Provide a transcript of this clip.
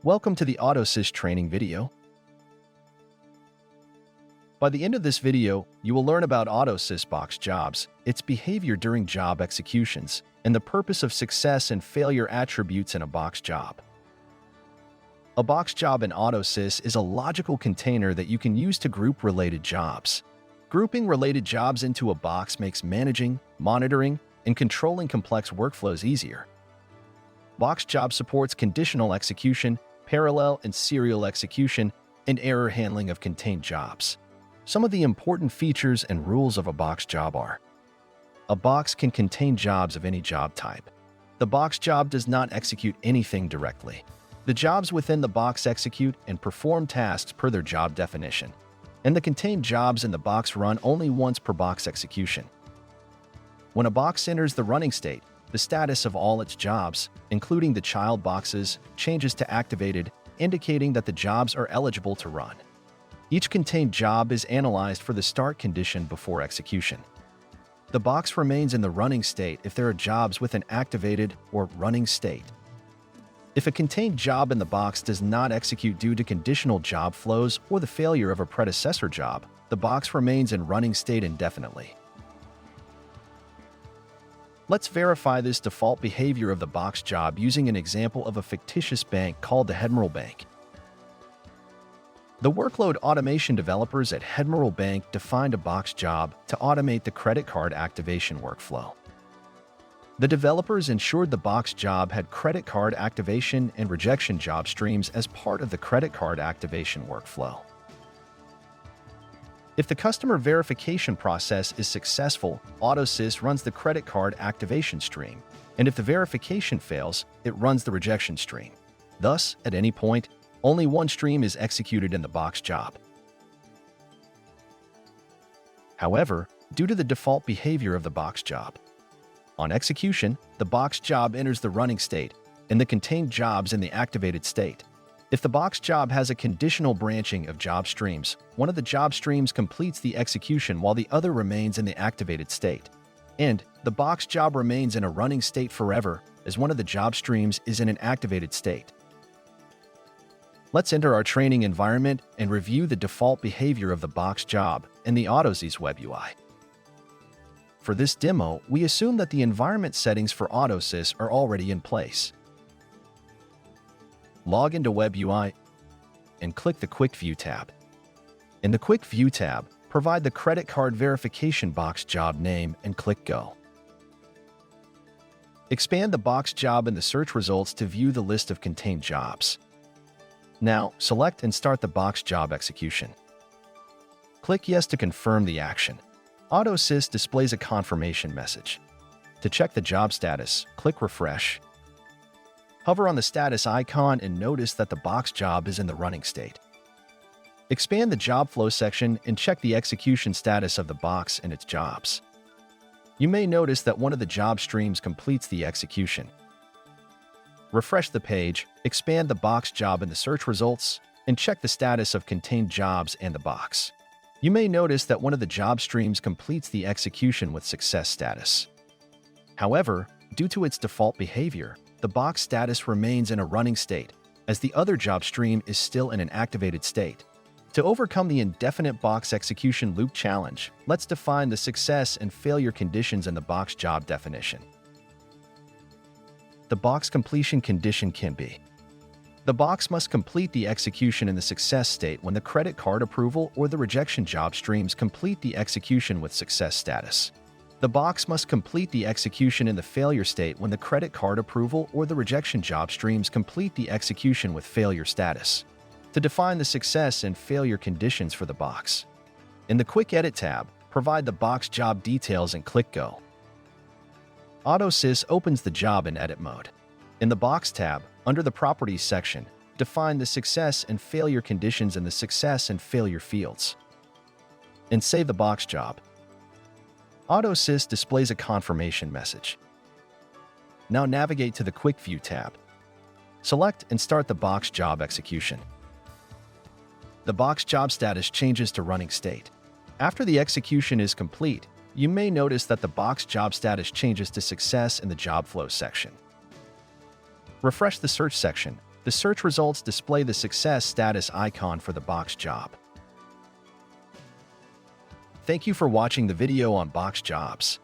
Welcome to the AutoSys training video. By the end of this video, you will learn about AutoSys box jobs, its behavior during job executions, and the purpose of success and failure attributes in a box job. A box job in AutoSys is a logical container that you can use to group related jobs. Grouping related jobs into a box makes managing, monitoring, and controlling complex workflows easier. Box job supports conditional execution, parallel and serial execution, and error handling of contained jobs. Some of the important features and rules of a box job are: a box can contain jobs of any job type. The box job does not execute anything directly. The jobs within the box execute and perform tasks per their job definition, and the contained jobs in the box run only once per box execution. When a box enters the running state, the status of all its jobs, including the child boxes, changes to activated, indicating that the jobs are eligible to run. Each contained job is analyzed for the start condition before execution. The box remains in the running state if there are jobs with an activated or running state. If a contained job in the box does not execute due to conditional job flows or the failure of a predecessor job, the box remains in running state indefinitely. Let's verify this default behavior of the box job using an example of a fictitious bank called the Hedmerl Bank. The workload automation developers at Hedmerl Bank defined a box job to automate the credit card activation workflow. The developers ensured the box job had credit card activation and rejection job streams as part of the credit card activation workflow. If the customer verification process is successful, AutoSys runs the credit card activation stream, and if the verification fails, it runs the rejection stream. Thus, at any point, only one stream is executed in the box job. However, due to the default behavior of the box job, on execution, the box job enters the running state and the contained jobs in the activated state. If the box job has a conditional branching of job streams, one of the job streams completes the execution while the other remains in the activated state. And the box job remains in a running state forever as one of the job streams is in an activated state. Let's enter our training environment and review the default behavior of the box job in the AutoSys web UI. For this demo, we assume that the environment settings for AutoSys are already in place. Log into Web UI and click the Quick View tab. In the Quick View tab, provide the credit card verification box job name and click Go. Expand the box job in the search results to view the list of contained jobs. Now, select and start the box job execution. Click Yes to confirm the action. AutoSys displays a confirmation message. To check the job status, click Refresh. Hover on the status icon and notice that the box job is in the running state. Expand the job flow section and check the execution status of the box and its jobs. You may notice that one of the job streams completes the execution. Refresh the page, expand the box job in the search results, and check the status of contained jobs and the box. You may notice that one of the job streams completes the execution with success status. However, due to its default behavior, the box status remains in a running state, as the other job stream is still in an activated state. To overcome the indefinite box execution loop challenge, let's define the success and failure conditions in the box job definition. The box completion condition can be: the box must complete the execution in the success state when the credit card approval or the rejection job streams complete the execution with success status. The box must complete the execution in the failure state when the credit card approval or the rejection job streams complete the execution with failure status. To define the success and failure conditions for the box, in the Quick Edit tab, provide the box job details and click Go. AutoSys opens the job in edit mode. In the Box tab, under the Properties section, define the success and failure conditions in the success and failure fields. And save the box job. AutoSys displays a confirmation message. Now navigate to the Quick View tab. Select and start the box job execution. The box job status changes to running state. After the execution is complete, you may notice that the box job status changes to success in the job flow section. Refresh the search section, The search results display the success status icon for the box job. Thank you for watching the video on box jobs.